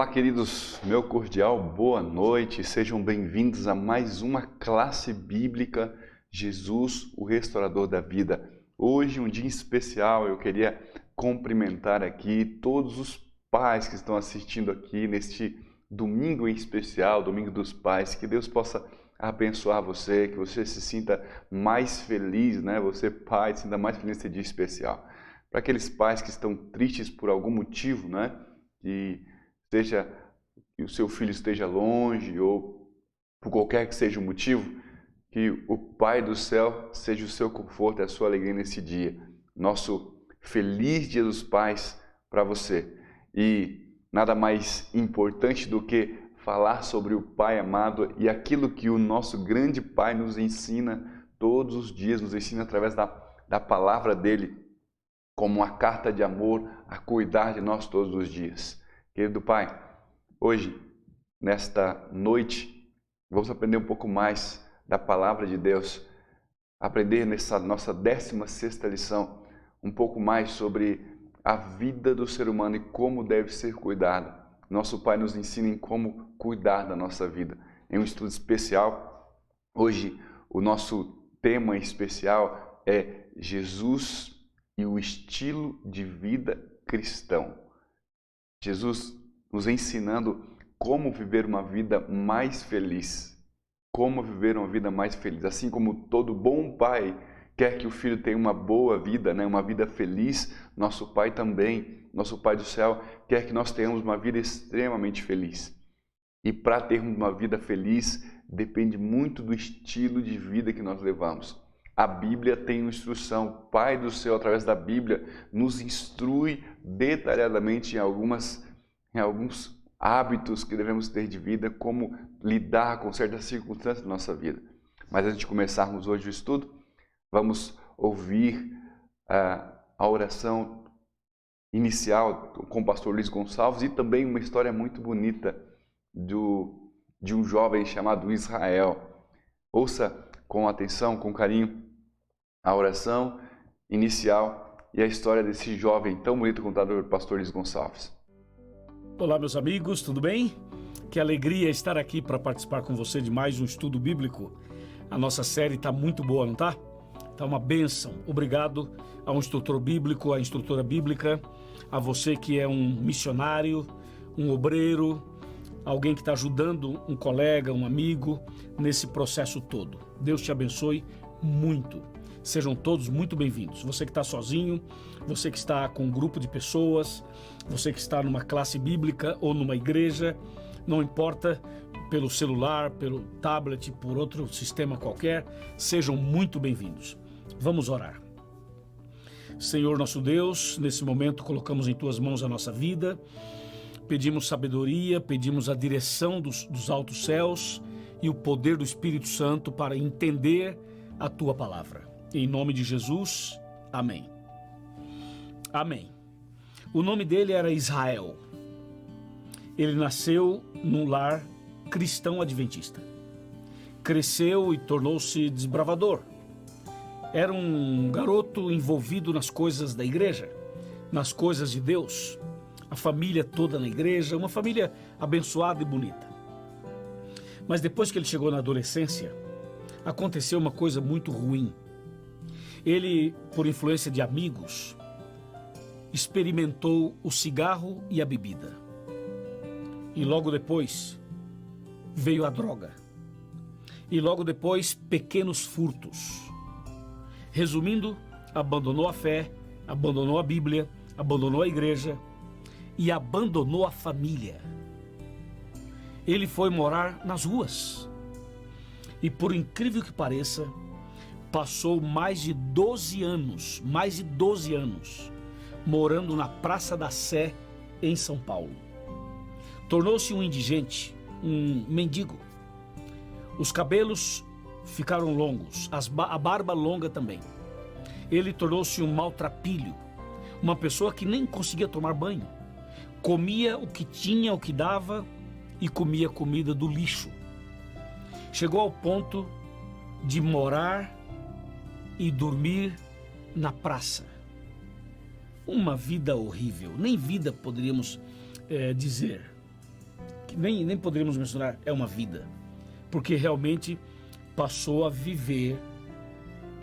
Olá, queridos, meu cordial boa noite, sejam bem-vindos a mais uma classe bíblica Jesus, o Restaurador da Vida. Hoje, um dia especial, eu queria cumprimentar aqui todos os pais que estão assistindo aqui neste domingo em especial, Domingo dos Pais, que Deus possa abençoar você, que você se sinta mais feliz, né? Você, pai, se sinta mais feliz nesse dia especial. Para aqueles pais que estão tristes por algum motivo, né? Que seja que o seu filho esteja longe ou por qualquer que seja o motivo, que o Pai do céu seja o seu conforto e a sua alegria nesse dia. Nosso feliz Dia dos Pais para você. E nada mais importante do que falar sobre o Pai amado e aquilo que o nosso grande Pai nos ensina todos os dias, nos ensina através da palavra dele, como uma carta de amor a cuidar de nós todos os dias. Querido Pai, hoje, nesta noite, vamos aprender um pouco mais da palavra de Deus, aprender nessa nossa 16ª lição, um pouco mais sobre a vida do ser humano e como deve ser cuidada. Nosso Pai nos ensina em como cuidar da nossa vida. Em um estudo especial, hoje o nosso tema especial é Jesus e o estilo de vida cristão. Jesus nos ensinando como viver uma vida mais feliz. Como viver uma vida mais feliz. Assim como todo bom pai quer que o filho tenha uma boa vida, né? Uma vida feliz, nosso Pai também, nosso Pai do céu, quer que nós tenhamos uma vida extremamente feliz. E para termos uma vida feliz, depende muito do estilo de vida que nós levamos. A Bíblia tem uma instrução, o Pai do céu, através da Bíblia, nos instrui detalhadamente em alguns hábitos que devemos ter de vida, como lidar com certas circunstâncias da nossa vida. Mas antes de começarmos hoje o estudo, vamos ouvir a oração inicial com o pastor Luiz Gonçalves e também uma história muito bonita de um jovem chamado Israel. Ouça com atenção, com carinho, a oração inicial e a história desse jovem tão bonito contado pelo pastor Luiz Gonçalves. Olá, meus amigos, tudo bem? Que alegria estar aqui para participar com você de mais um estudo bíblico. A nossa série está muito boa, não está? Está uma bênção. Obrigado ao instrutor bíblico, à instrutora bíblica, a você que é um missionário, um obreiro, alguém que está ajudando um colega, um amigo nesse processo todo. Deus te abençoe muito. Sejam todos muito bem-vindos. Você que está sozinho, você que está com um grupo de pessoas, você que está numa classe bíblica ou numa igreja, não importa, pelo celular, pelo tablet, por outro sistema qualquer, sejam muito bem-vindos. Vamos orar. Senhor nosso Deus, nesse momento colocamos em Tuas mãos a nossa vida, pedimos sabedoria, pedimos a direção dos altos céus e o poder do Espírito Santo para entender a Tua palavra. Em nome de Jesus, amém. Amém. O nome dele era Israel. Ele nasceu num lar cristão adventista. Cresceu e tornou-se desbravador. Era um garoto envolvido nas coisas da igreja, nas coisas de Deus. A família toda na igreja, uma família abençoada e bonita. Mas depois que ele chegou na adolescência, aconteceu uma coisa muito ruim. Ele, por influência de amigos, experimentou o cigarro e a bebida. E logo depois veio a droga. E logo depois pequenos furtos. Resumindo, abandonou a fé, abandonou a Bíblia, abandonou a igreja e abandonou a família. Ele foi morar nas ruas. E por incrível que pareça, passou mais de 12 anos, morando na Praça da Sé, em São Paulo. Tornou-se um indigente, um mendigo. Os cabelos ficaram longos, a barba longa também. Ele tornou-se um maltrapilho, uma pessoa que nem conseguia tomar banho. Comia o que tinha, o que dava, e comia comida do lixo. Chegou ao ponto de morar e dormir na praça. Uma vida horrível, nem vida poderíamos dizer. nem poderíamos mencionar, é uma vida. Porque realmente passou a viver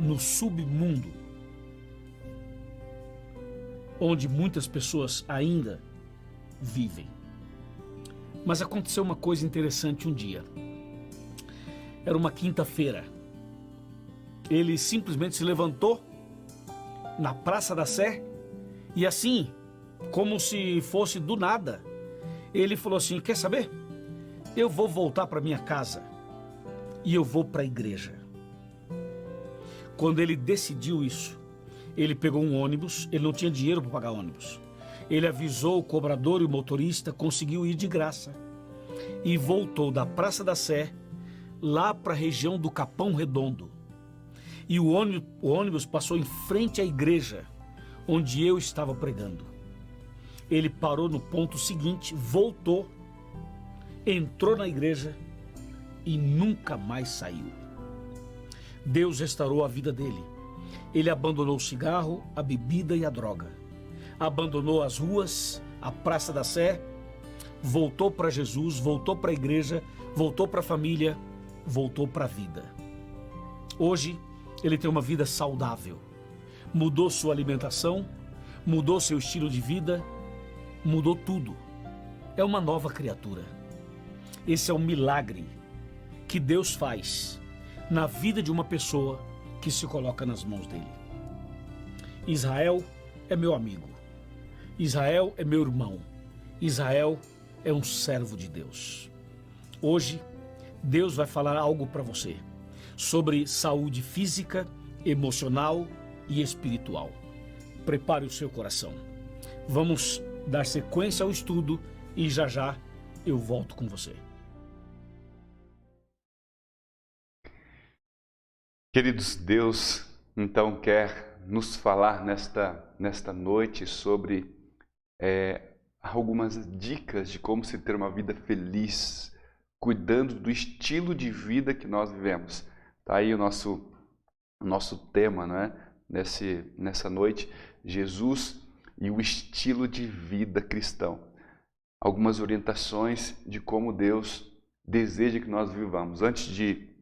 no submundo, onde muitas pessoas ainda vivem. Mas aconteceu uma coisa interessante um dia. Era uma quinta-feira. Ele simplesmente se levantou na Praça da Sé e assim, como se fosse do nada, ele falou assim: quer saber? Eu vou voltar para minha casa e eu vou para a igreja. Quando ele decidiu isso, ele pegou um ônibus, ele não tinha dinheiro para pagar ônibus. Ele avisou o cobrador e o motorista, conseguiu ir de graça e voltou da Praça da Sé lá para a região do Capão Redondo. E o ônibus passou em frente à igreja onde eu estava pregando. Ele parou no ponto seguinte, voltou, entrou na igreja e nunca mais saiu. Deus restaurou a vida dele. Ele abandonou o cigarro, a bebida e a droga. Abandonou as ruas, a Praça da Sé, voltou para Jesus, voltou para a igreja, voltou para a família, voltou para a vida. Hoje, ele tem uma vida saudável. Mudou sua alimentação, mudou seu estilo de vida, mudou tudo. É uma nova criatura. Esse é um milagre que Deus faz na vida de uma pessoa que se coloca nas mãos dele. Israel é meu amigo. Israel é meu irmão. Israel é um servo de Deus. Hoje, Deus vai falar algo para você sobre saúde física, emocional e espiritual. Prepare o seu coração. Vamos dar sequência ao estudo e já já eu volto com você. Queridos, Deus então quer nos falar nesta noite sobre algumas dicas de como se ter uma vida feliz, cuidando do estilo de vida que nós vivemos. Está aí o nosso tema, né? Nessa noite, Jesus e o estilo de vida cristão. Algumas orientações de como Deus deseja que nós vivamos. Antes de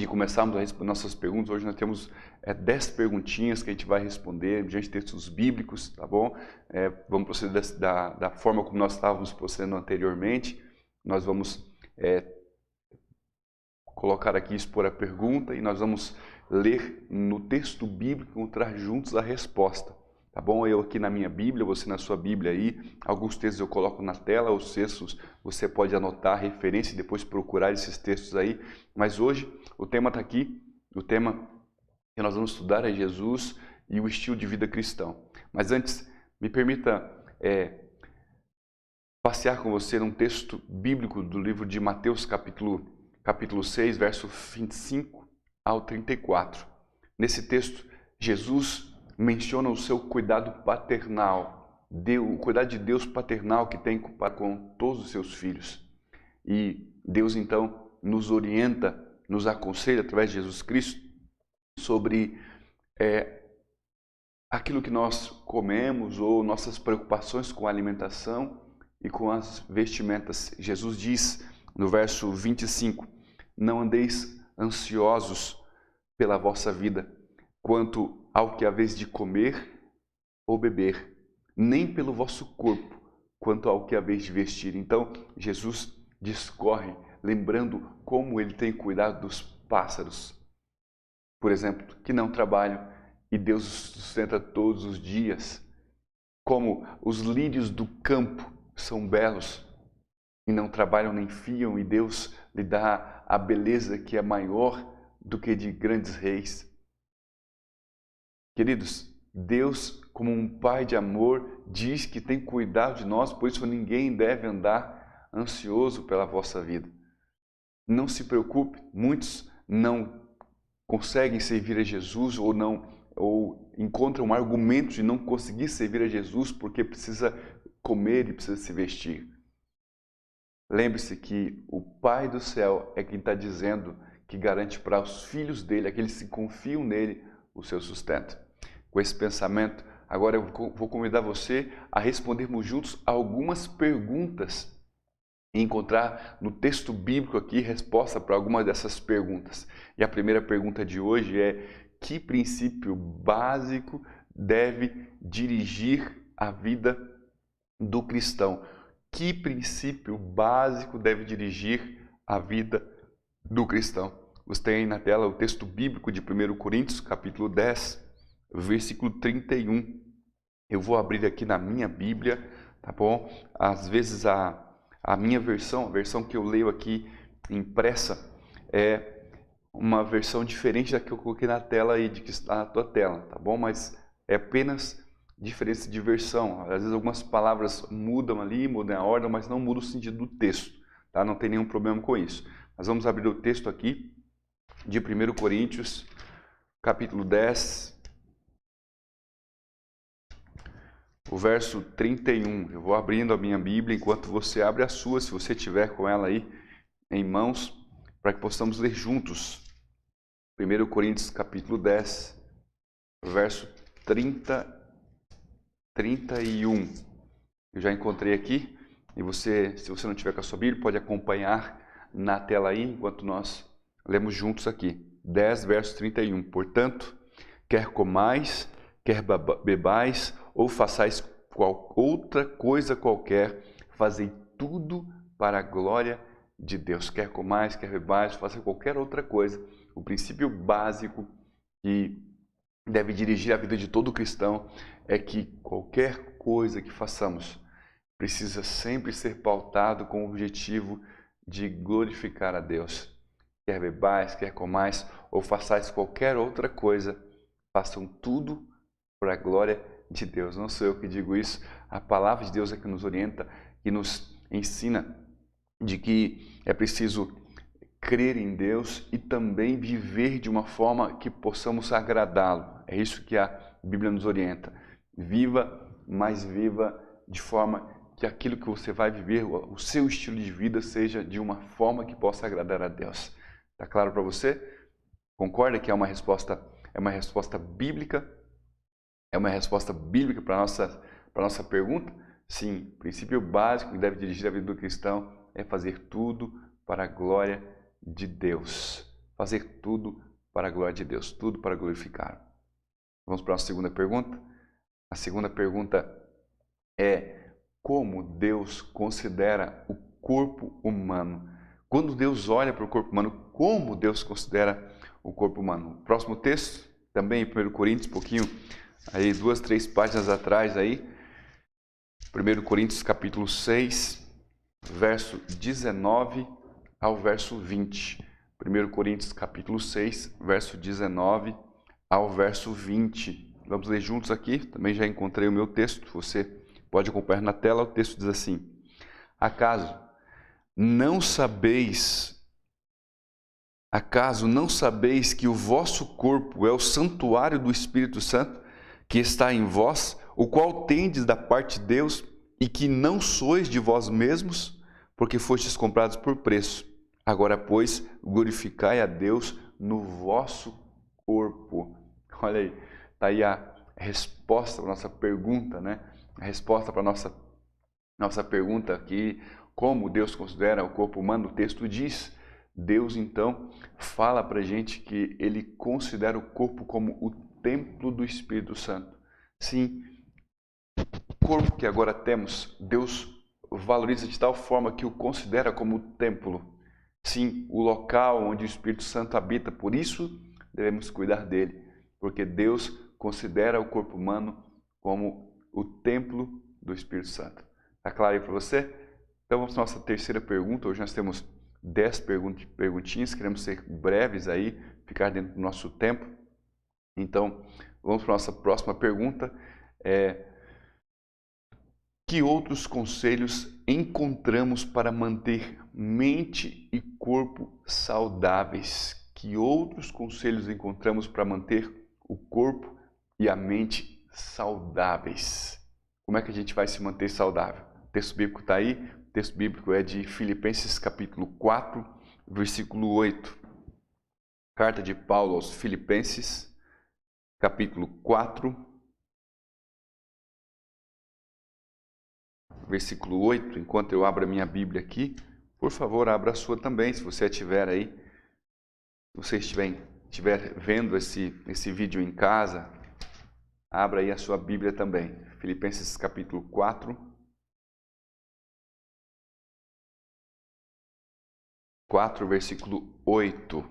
começarmos a responder nossas perguntas, hoje nós temos 10 perguntinhas que a gente vai responder diante de textos bíblicos, tá bom? Vamos proceder da forma como nós estávamos procedendo anteriormente. Nós vamos colocar aqui, expor a pergunta e nós vamos ler no texto bíblico, encontrar juntos a resposta, tá bom? Eu aqui na minha Bíblia, você na sua Bíblia aí, alguns textos eu coloco na tela, os textos você pode anotar a referência e depois procurar esses textos aí, mas hoje o tema está aqui, o tema que nós vamos estudar é Jesus e o estilo de vida cristão. Mas antes, me permita passear com você num texto bíblico do livro de Mateus, capítulo 6, verso 25 ao 34. Nesse texto, Jesus menciona o seu cuidado paternal, o cuidado de Deus paternal que tem com todos os seus filhos. E Deus então nos orienta, nos aconselha através de Jesus Cristo sobre aquilo que nós comemos ou nossas preocupações com a alimentação e com as vestimentas. Jesus diz no verso 25: não andeis ansiosos pela vossa vida, quanto ao que haveis de comer ou beber, nem pelo vosso corpo, quanto ao que haveis de vestir. Então, Jesus discorre, lembrando como ele tem cuidado dos pássaros, por exemplo, que não trabalham e Deus os sustenta todos os dias. Como os lírios do campo são belos e não trabalham nem fiam, e Deus lhe dá a beleza que é maior do que de grandes reis. Queridos, Deus, como um Pai de amor, diz que tem cuidado de nós, por isso ninguém deve andar ansioso pela vossa vida. Não se preocupe, muitos não conseguem servir a Jesus ou encontram argumentos de não conseguir servir a Jesus porque precisa comer e precisa se vestir. Lembre-se que o Pai do céu é quem está dizendo que garante para os filhos dele, aqueles que confiam nele, o seu sustento. Com esse pensamento, agora eu vou convidar você a respondermos juntos algumas perguntas e encontrar no texto bíblico aqui resposta para algumas dessas perguntas. E a primeira pergunta de hoje é: que princípio básico deve dirigir a vida do cristão? Que princípio básico deve dirigir a vida do cristão? Você tem aí na tela o texto bíblico de 1 Coríntios, capítulo 10, versículo 31. Eu vou abrir aqui na minha Bíblia, tá bom? Às vezes a minha versão, a versão que eu leio aqui impressa, é uma versão diferente da que eu coloquei na tela aí, de que está na tua tela, tá bom? Mas é apenas diferença de versão. Às vezes algumas palavras mudam ali, mudam a ordem, mas não muda o sentido do texto, tá? Não tem nenhum problema com isso. Mas vamos abrir o texto aqui de 1 Coríntios, capítulo 10, o verso 31. Eu vou abrindo a minha Bíblia enquanto você abre a sua, se você tiver com ela aí em mãos, para que possamos ler juntos. 1 Coríntios, capítulo 10, verso 31. Eu já encontrei aqui, e você, se você não tiver com a sua Bíblia, pode acompanhar na tela aí, enquanto nós lemos juntos aqui. 10, verso 31. Portanto, quer comais, quer bebais, ou façais outra coisa qualquer, fazei tudo para a glória de Deus. Quer comais, quer bebais, faça qualquer outra coisa. O princípio básico que deve dirigir a vida de todo cristão é que qualquer coisa que façamos precisa sempre ser pautado com o objetivo de glorificar a Deus. Quer bebais, quer comais, ou façais qualquer outra coisa, façam tudo para a glória de Deus. Não sou eu que digo isso, a palavra de Deus é que nos orienta, que nos ensina de que é preciso crer em Deus e também viver de uma forma que possamos agradá-lo. É isso que a Bíblia nos orienta. Viva, mas viva de forma que aquilo que você vai viver, o seu estilo de vida, seja de uma forma que possa agradar a Deus. Está claro para você? Concorda que é uma resposta bíblica? É uma resposta bíblica para a nossa pergunta? Sim, o princípio básico que deve dirigir a vida do cristão é fazer tudo para a glória de Deus. Fazer tudo para a glória de Deus, tudo para glorificar. Vamos para a segunda pergunta? A segunda pergunta é: como Deus considera o corpo humano? Quando Deus olha para o corpo humano, como Deus considera o corpo humano? Próximo texto, também em 1 Coríntios, pouquinho, aí 2, 3 páginas atrás, aí, 1 Coríntios capítulo 6, verso 19 ao verso 20. 1 Coríntios capítulo 6, verso 19 ao verso 20. Vamos ler juntos aqui, também já encontrei o meu texto, você pode acompanhar na tela. O texto diz assim: Acaso não sabeis que o vosso corpo é o santuário do Espírito Santo, que está em vós, o qual tendes da parte de Deus, e que não sois de vós mesmos, porque fostes comprados por preço? Agora, pois, glorificai a Deus no vosso corpo. Olha aí, está aí a resposta para a nossa pergunta, né? A resposta para a nossa pergunta aqui, como Deus considera o corpo humano. O texto diz, Deus então fala para a gente que Ele considera o corpo como o templo do Espírito Santo. Sim, o corpo que agora temos, Deus valoriza de tal forma que o considera como templo. Sim, o local onde o Espírito Santo habita. Por isso devemos cuidar dele, porque Deus considera o corpo humano como o templo do Espírito Santo. Está claro aí para você? Então vamos para a nossa terceira pergunta. Hoje nós temos 10 perguntinhas, queremos ser breves aí, ficar dentro do nosso tempo. Então vamos para a nossa próxima pergunta. Que outros conselhos encontramos para manter mente e corpo saudáveis? Que outros conselhos encontramos para manter o corpo e a mente saudáveis? Como é que a gente vai se manter saudável? O texto bíblico está aí. O texto bíblico é de Filipenses capítulo 4, versículo 8. Carta de Paulo aos Filipenses, capítulo 4, versículo 8, enquanto eu abro a minha Bíblia aqui. Por favor, abra a sua também, se você estiver aí. Se você estiver vendo esse vídeo em casa, abra aí a sua Bíblia também. Filipenses capítulo 4. 4, versículo 8.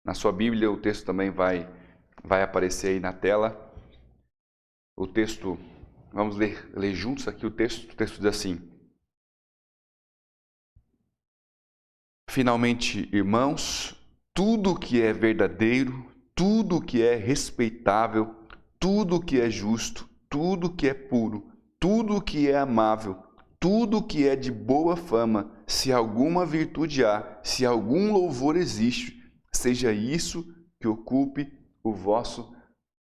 Na sua Bíblia, o texto também vai aparecer aí na tela. O texto, vamos ler juntos aqui o texto. O texto diz assim: finalmente, irmãos, tudo que é verdadeiro, tudo que é respeitável, tudo que é justo, tudo que é puro, tudo que é amável, tudo que é de boa fama, se alguma virtude há, se algum louvor existe, seja isso que ocupe o vosso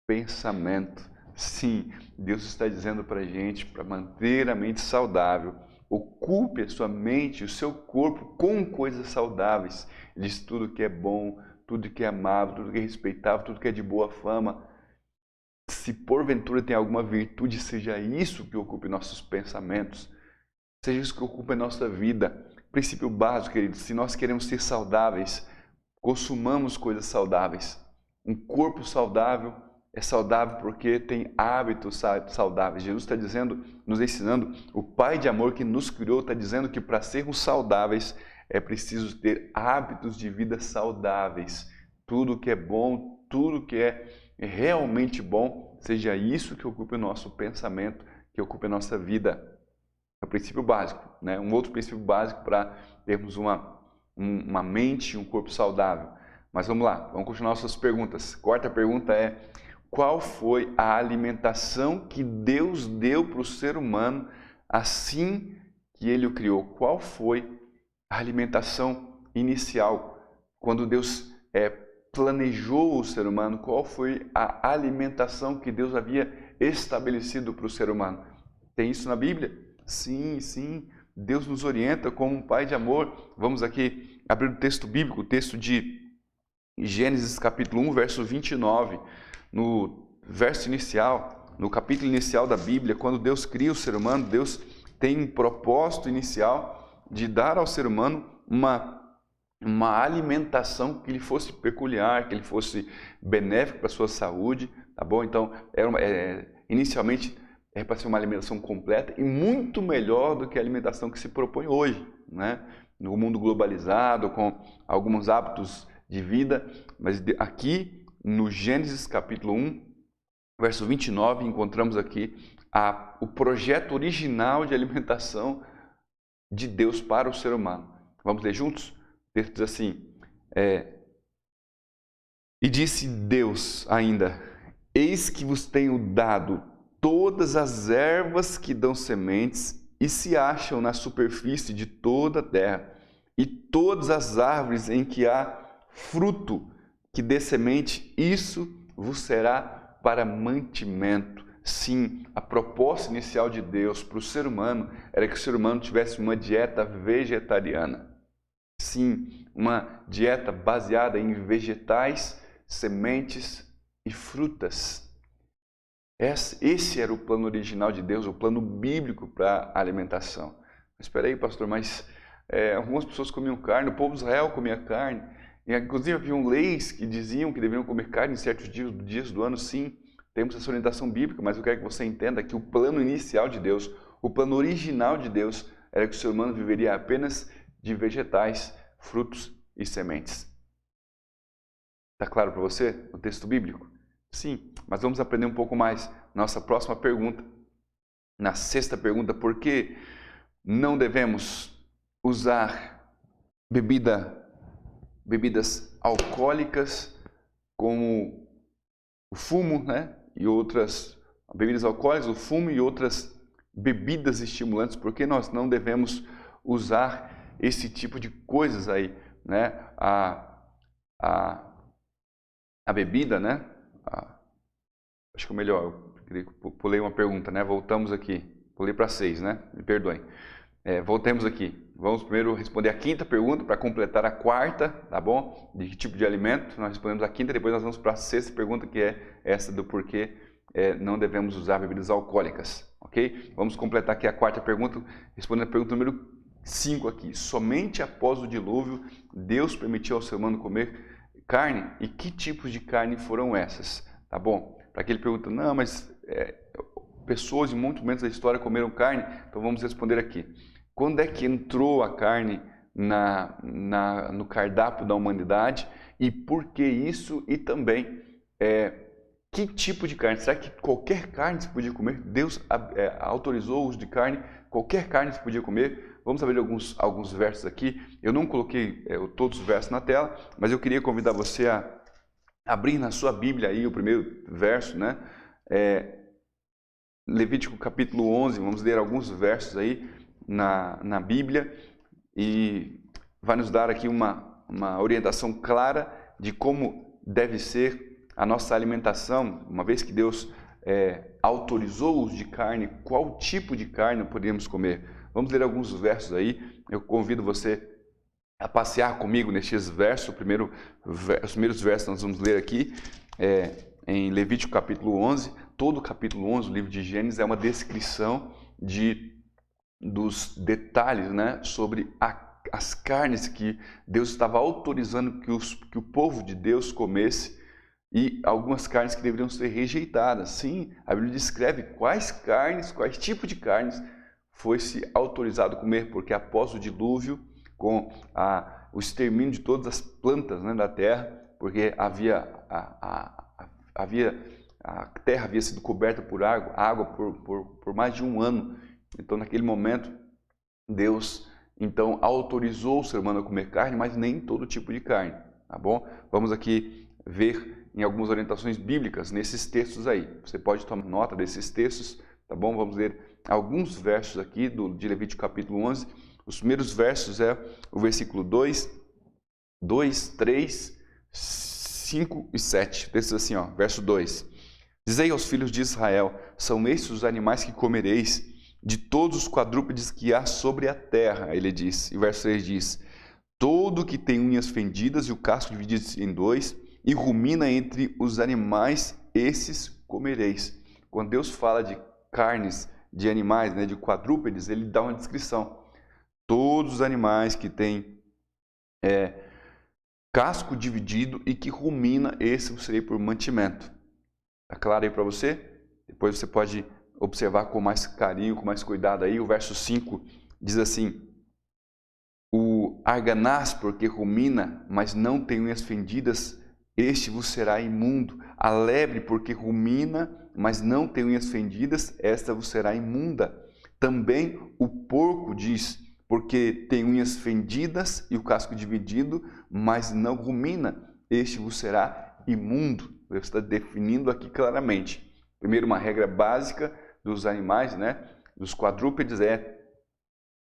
pensamento. Sim, Deus está dizendo para a gente, para manter a mente saudável, ocupe a sua mente, o seu corpo com coisas saudáveis. Ele diz tudo que é bom, tudo que é amável, tudo que é respeitável, tudo que é de boa fama. Se porventura tem alguma virtude, seja isso que ocupe nossos pensamentos. Seja isso que ocupa a nossa vida. Princípio básico, queridos, se nós queremos ser saudáveis, consumamos coisas saudáveis. Um corpo saudável é saudável porque tem hábitos saudáveis. Jesus está dizendo, nos ensinando, o Pai de amor que nos criou está dizendo que para sermos saudáveis é preciso ter hábitos de vida saudáveis. Tudo que é bom, tudo que é realmente bom, seja isso que ocupe o nosso pensamento, que ocupe a nossa vida. É o princípio básico, né? Um outro princípio básico para termos uma mente e um corpo saudável. Mas vamos lá, vamos continuar nossas perguntas. A quarta pergunta é: qual foi a alimentação que Deus deu para o ser humano assim que Ele o criou? Qual foi a alimentação inicial? Quando Deus planejou o ser humano, qual foi a alimentação que Deus havia estabelecido para o ser humano? Tem isso na Bíblia? Sim, sim. Deus nos orienta como um Pai de amor. Vamos aqui abrir o texto bíblico, o texto de Gênesis capítulo 1, verso 29. No verso inicial, no capítulo inicial da Bíblia, quando Deus cria o ser humano, Deus tem um propósito inicial de dar ao ser humano uma alimentação que lhe fosse peculiar, que lhe fosse benéfico para a sua saúde, tá bom? Então, inicialmente é para ser uma alimentação completa e muito melhor do que a alimentação que se propõe hoje, né? No mundo globalizado, com alguns hábitos de vida. Mas aqui, no Gênesis capítulo 1, verso 29, encontramos aqui o projeto original de alimentação de Deus para o ser humano. Vamos ler juntos? O texto diz assim: e disse Deus ainda: eis que vos tenho dado todas as ervas que dão sementes e se acham na superfície de toda a terra, e todas as árvores em que há fruto que dê semente, isso vos será para mantimento. Sim, a proposta inicial de Deus para o ser humano era que o ser humano tivesse uma dieta vegetariana. Sim, uma dieta baseada em vegetais, sementes e frutas. Esse era o plano original de Deus, o plano bíblico para a alimentação. Mas espera aí, pastor, mas algumas pessoas comiam carne, o povo de Israel comia carne, e inclusive haviam leis que diziam que deveriam comer carne em certos dias do ano. Sim, temos essa orientação bíblica, mas eu quero que você entenda que o plano inicial de Deus, o plano original de Deus, era que o ser humano viveria apenas de vegetais, frutos e sementes. Está claro para você no texto bíblico? Sim, mas vamos aprender um pouco mais. Nossa próxima pergunta, na sexta pergunta: por que não devemos usar bebidas alcoólicas como o fumo, né? E outras bebidas alcoólicas, o fumo e outras bebidas estimulantes? Por que nós não devemos usar esse tipo de coisas aí, né? A bebida, né? Acho que é melhor, eu pulei uma pergunta, né? Voltamos aqui, pulei para 6, né? Me perdoem. Voltemos aqui. Vamos primeiro responder a quinta pergunta para completar a quarta, tá bom? De que tipo de alimento? Nós respondemos a quinta, depois nós vamos para a sexta pergunta, que é essa do porquê não devemos usar bebidas alcoólicas, ok? ok? Vamos completar aqui a quarta pergunta, respondendo a pergunta número 5 aqui. Somente após o dilúvio, Deus permitiu ao ser humano comer carne? E que tipos de carne foram essas? Tá bom? Para aquele pergunta, não, mas pessoas em muitos momentos da história comeram carne, então vamos responder aqui. Quando é que entrou a carne no cardápio da humanidade e por que isso? E também, que tipo de carne? Será que qualquer carne se podia comer? Deus autorizou o uso de carne? Qualquer carne se podia comer? Vamos saber alguns versos aqui. Eu não coloquei todos os versos na tela, mas eu queria convidar você a abrir na sua Bíblia aí o primeiro verso, né? Levítico capítulo 11, vamos ler alguns versos aí na Bíblia e vai nos dar aqui uma orientação clara de como deve ser a nossa alimentação, uma vez que Deus autorizou o uso de carne, qual tipo de carne podemos comer. Vamos ler alguns versos aí, eu convido você a passear comigo nestes versos. Os primeiros versos nós vamos ler aqui, em Levítico capítulo 11, todo o capítulo 11, o livro de Gênesis, é uma descrição dos detalhes, né, sobre as carnes que Deus estava autorizando que o povo de Deus comesse e algumas carnes que deveriam ser rejeitadas. Sim, a Bíblia descreve quais tipos de carnes foi-se autorizado comer, porque após o dilúvio, com o extermínio de todas as plantas, né, da terra, porque a terra havia sido coberta por água por mais de um ano. Então, naquele momento, Deus então autorizou o ser humano a comer carne, mas nem todo tipo de carne, tá bom? Vamos aqui ver em algumas orientações bíblicas nesses textos aí. Você pode tomar nota desses textos, tá bom? Vamos ler alguns versos aqui de Levítico capítulo 11. Os primeiros versos o versículo 2, 3, 5 e 7. Textos assim, ó, verso 2. Dizei aos filhos de Israel, são estes os animais que comereis, de todos os quadrúpedes que há sobre a terra, ele diz. E o verso 3 diz, todo que tem unhas fendidas e o casco dividido em dois, e rumina entre os animais, esses comereis. Quando Deus fala de carnes, de animais, né, de quadrúpedes, ele dá uma descrição. Todos os animais que têm casco dividido e que rumina, esse eu serei por mantimento. Está claro aí para você? Depois você pode observar com mais carinho, com mais cuidado aí. O verso 5 diz assim, o arganaz, porque rumina, mas não tem unhas fendidas, este vos será imundo. A lebre, porque rumina, mas não tem unhas fendidas, esta vos será imunda. Também o porco diz, porque tem unhas fendidas e o casco dividido, mas não rumina, este vos será imundo. Deus está definindo aqui claramente. Primeiro, uma regra básica dos animais, né? Dos quadrúpedes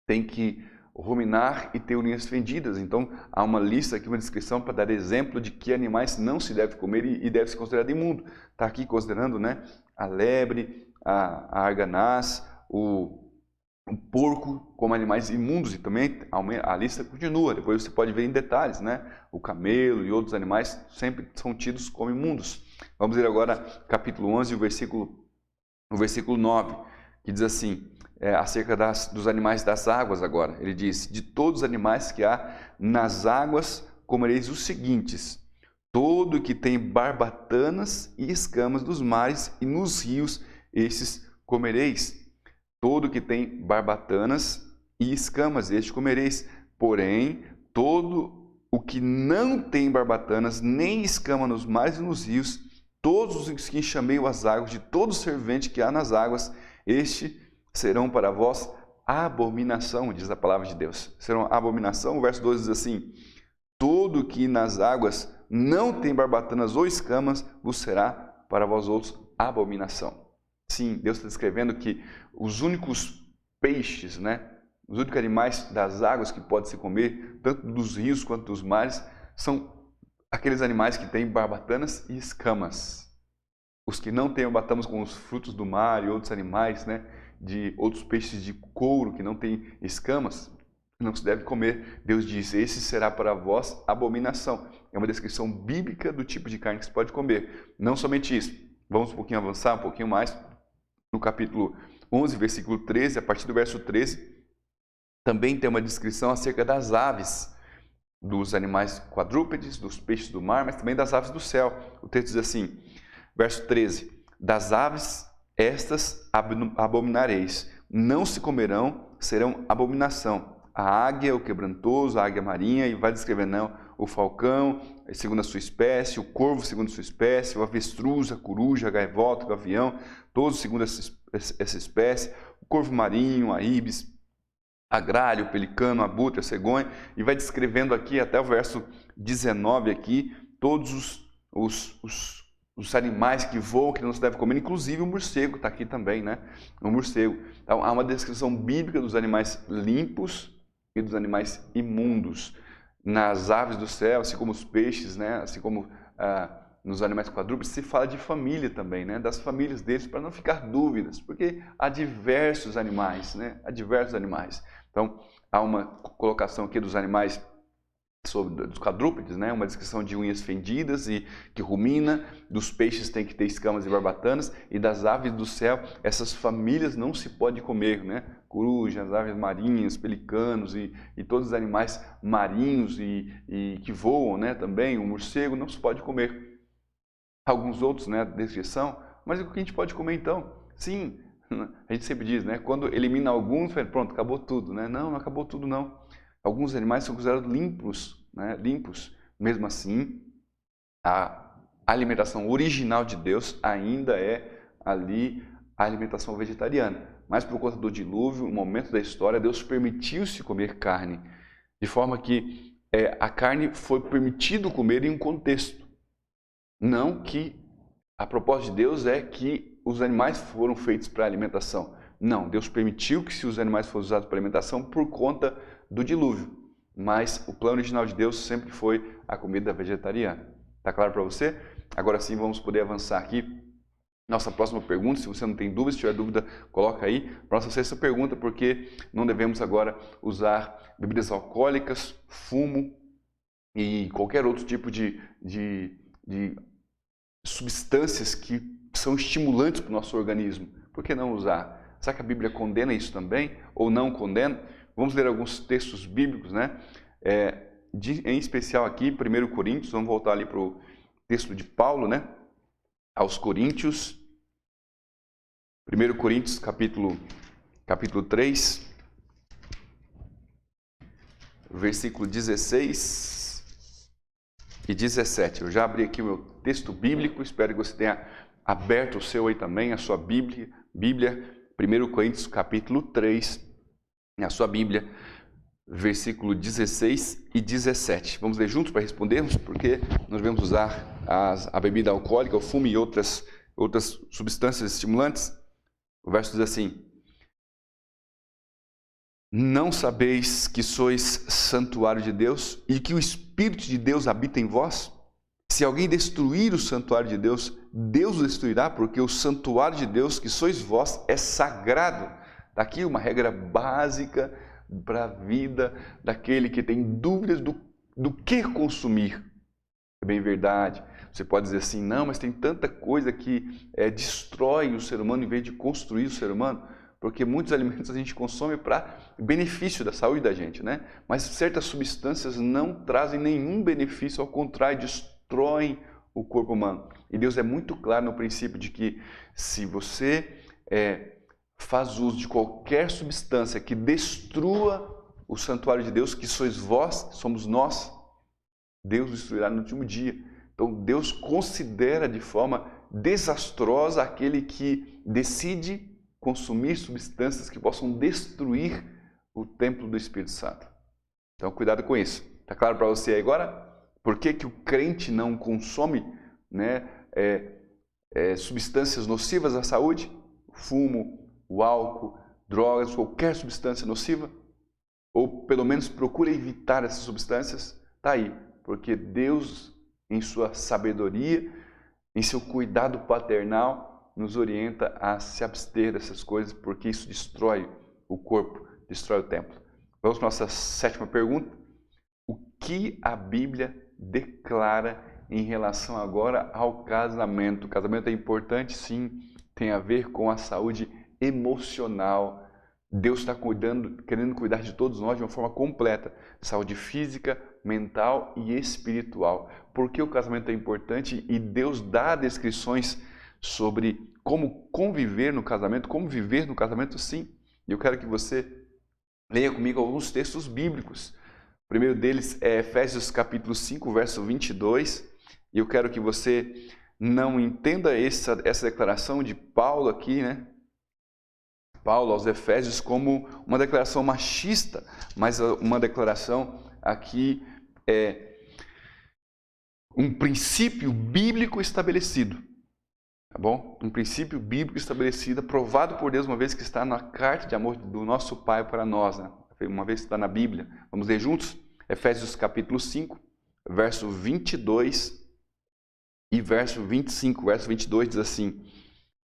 tem que ruminar e ter unhas fendidas. Então, há uma lista aqui, uma descrição para dar exemplo de que animais não se deve comer e deve ser considerado imundo. Está aqui considerando, né, a lebre, a arganaz, o porco como animais imundos, e também a lista continua. Depois você pode ver em detalhes, né? O camelo e outros animais sempre são tidos como imundos. Vamos ler agora capítulo 11, o versículo 9, que diz assim, acerca dos animais das águas agora. Ele diz, de todos os animais que há nas águas comereis os seguintes, todo que tem barbatanas e escamas dos mares e nos rios, esses comereis. Todo que tem barbatanas e escamas, este comereis. Porém, todo o que não tem barbatanas nem escama nos mares e nos rios, todos os que enxameiam as águas, de todo servente que há nas águas, este serão para vós abominação, diz a palavra de Deus. Serão abominação. O verso 2 diz assim, todo que nas águas não tem barbatanas ou escamas, vos será para vós outros abominação. Sim, Deus está descrevendo que os únicos peixes, né, os únicos animais das águas que podem se comer, tanto dos rios quanto dos mares, são aqueles animais que têm barbatanas e escamas. Os que não têm barbatanas, como os frutos do mar e outros animais, né, de outros peixes de couro que não têm escamas, não se deve comer. Deus diz, esse será para vós abominação. É uma descrição bíblica do tipo de carne que se pode comer. Não somente isso. Vamos um pouquinho avançar, um pouquinho mais. No capítulo 11, versículo 13, a partir do verso 13, também tem uma descrição acerca das aves, dos animais quadrúpedes, dos peixes do mar, mas também das aves do céu. O texto diz assim, verso 13, das aves estas abominareis, não se comerão, serão abominação. A águia, o quebrantoso, a águia marinha, e vai descrevendo o falcão, segundo a sua espécie, o corvo, segundo a sua espécie, o avestruz, a coruja, a gaivota, o gavião, todos segundo essa espécie, o corvo marinho, a ibis, a gralha, o pelicano, a abutre, a cegonha, e vai descrevendo aqui até o verso 19 aqui, todos os animais que voam, que não se deve comer, inclusive o morcego, está aqui também, né? O morcego. Então, há uma descrição bíblica dos animais limpos e dos animais imundos. Nas aves do céu, assim como os peixes, né? Assim como nos animais quadrúpedes, se fala de família também, né? Das famílias deles, para não ficar dúvidas, porque há diversos animais, né? Há diversos animais. Então, há uma colocação aqui dos animais, dos quadrúpedes, né? Uma descrição de unhas fendidas e que rumina, dos peixes tem que ter escamas e barbatanas, e das aves do céu, essas famílias não se pode comer, né? Corujas, aves marinhas, pelicanos e todos os animais marinhos e que voam, né? Também, o morcego não se pode comer. Alguns outros, né? Descrição, mas o que a gente pode comer então? Sim, a gente sempre diz, né? Quando elimina alguns, pronto, acabou tudo, né? Não, não acabou tudo não. Alguns animais são considerados limpos, né? Limpos. Mesmo assim, a alimentação original de Deus ainda é ali a alimentação vegetariana. Mas por conta do dilúvio, um momento da história, Deus permitiu-se comer carne. De forma que a carne foi permitido comer em um contexto. Não que a propósito de Deus é que os animais foram feitos para alimentação. Não, Deus permitiu que os animais fossem usados para alimentação por conta do dilúvio. Mas o plano original de Deus sempre foi a comida vegetariana. Está claro para você? Agora sim vamos poder avançar aqui. Nossa próxima pergunta, se você não tem dúvida, se tiver dúvida, coloca aí. Para nossa sexta pergunta, porque não devemos agora usar bebidas alcoólicas, fumo e qualquer outro tipo de substâncias que são estimulantes para o nosso organismo. Por que não usar? Será que a Bíblia condena isso também ou não condena? Vamos ler alguns textos bíblicos, né? Em especial aqui, 1 Coríntios, vamos voltar ali para o texto de Paulo, né? Aos Coríntios, 1 Coríntios, capítulo 3, versículo 16 e 17. Eu já abri aqui o meu texto bíblico, espero que você tenha aberto o seu aí também, a sua Bíblia, 1 Coríntios, capítulo 3, a sua Bíblia, versículo 16 e 17. Vamos ler juntos para respondermos, porque nós devemos usar a bebida alcoólica, o fumo e outras substâncias estimulantes. O verso diz assim: não sabeis que sois santuário de Deus e que o Espírito de Deus habita em vós? Se alguém destruir o santuário de Deus, Deus o destruirá, porque o santuário de Deus, que sois vós, é sagrado. Está aqui uma regra básica para a vida daquele que tem dúvidas do que consumir. É bem verdade. Você pode dizer assim, não, mas tem tanta coisa que destrói o ser humano em vez de construir o ser humano. Porque muitos alimentos a gente consome para benefício da saúde da gente, né? Mas certas substâncias não trazem nenhum benefício, ao contrário, destroem o corpo humano. E Deus é muito claro no princípio de que se você faz uso de qualquer substância que destrua o santuário de Deus, que sois vós, somos nós, Deus destruirá no último dia. Então Deus considera de forma desastrosa aquele que decide consumir substâncias que possam destruir o templo do Espírito Santo. Então, cuidado com isso. Está claro para você aí agora? Por que o crente não consome, né, substâncias nocivas à saúde? O fumo, o álcool, drogas, qualquer substância nociva? Ou pelo menos procura evitar essas substâncias? Está aí. Porque Deus, em sua sabedoria, em seu cuidado paternal, nos orienta a se abster dessas coisas, porque isso destrói o corpo, destrói o templo. Vamos para a nossa sétima pergunta. O que a Bíblia declara em relação agora ao casamento? O casamento é importante, sim, tem a ver com a saúde emocional. Deus está querendo cuidar de todos nós de uma forma completa. Saúde física, mental e espiritual. Por que o casamento é importante? E Deus dá descrições sobre como conviver no casamento, como viver no casamento, sim. E eu quero que você leia comigo alguns textos bíblicos. O primeiro deles é Efésios capítulo 5, verso 22. E eu quero que você não entenda essa declaração de Paulo aqui, né? Paulo aos Efésios como uma declaração machista, mas uma declaração aqui é um princípio bíblico estabelecido, tá bom? Um princípio bíblico estabelecido, aprovado por Deus uma vez que está na carta de amor do nosso Pai para nós, né? Uma vez que está na Bíblia. Vamos ler juntos? Efésios capítulo 5, verso 22 e verso 25. Verso 22 diz assim,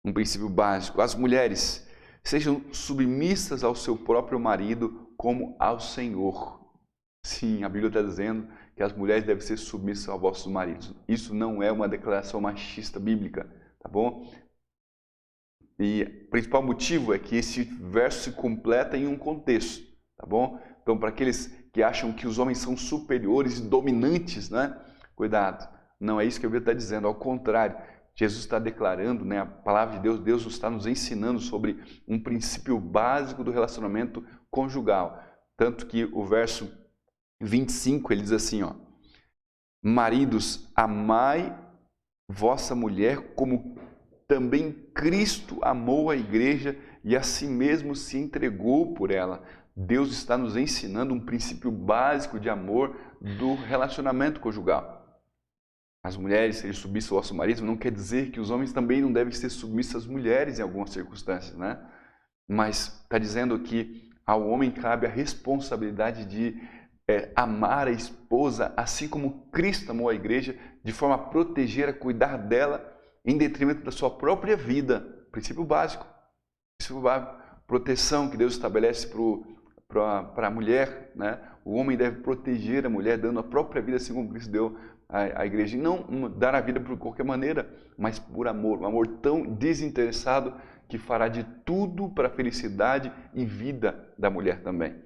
um princípio básico: as mulheres sejam submissas ao seu próprio marido como ao Senhor. Sim, a Bíblia está dizendo que as mulheres devem ser submissas aos vossos maridos. Isso não é uma declaração machista bíblica, tá bom? E o principal motivo é que esse verso se completa em um contexto, tá bom? Então, para aqueles que acham que os homens são superiores e dominantes, né? Cuidado, não é isso que a Bíblia está dizendo, ao contrário. Jesus está declarando, né, a palavra de Deus, Deus está nos ensinando sobre um princípio básico do relacionamento conjugal. Tanto que o verso 25, ele diz assim, ó: maridos, amai vossa mulher como também Cristo amou a igreja e a si mesmo se entregou por ela. Deus está nos ensinando um princípio básico de amor do relacionamento conjugal. As mulheres serem submissas ao vosso marido não quer dizer que os homens também não devem ser submissos às mulheres em algumas circunstâncias, né? Mas está dizendo que ao homem cabe a responsabilidade de amar a esposa, assim como Cristo amou a igreja, de forma a proteger, a cuidar dela, em detrimento da sua própria vida. Princípio básico. Princípio básico. Proteção que Deus estabelece para a mulher, né? O homem deve proteger a mulher, dando a própria vida, assim como Cristo deu à igreja. E não dar a vida por qualquer maneira, mas por amor. Um amor tão desinteressado que fará de tudo para a felicidade e vida da mulher também.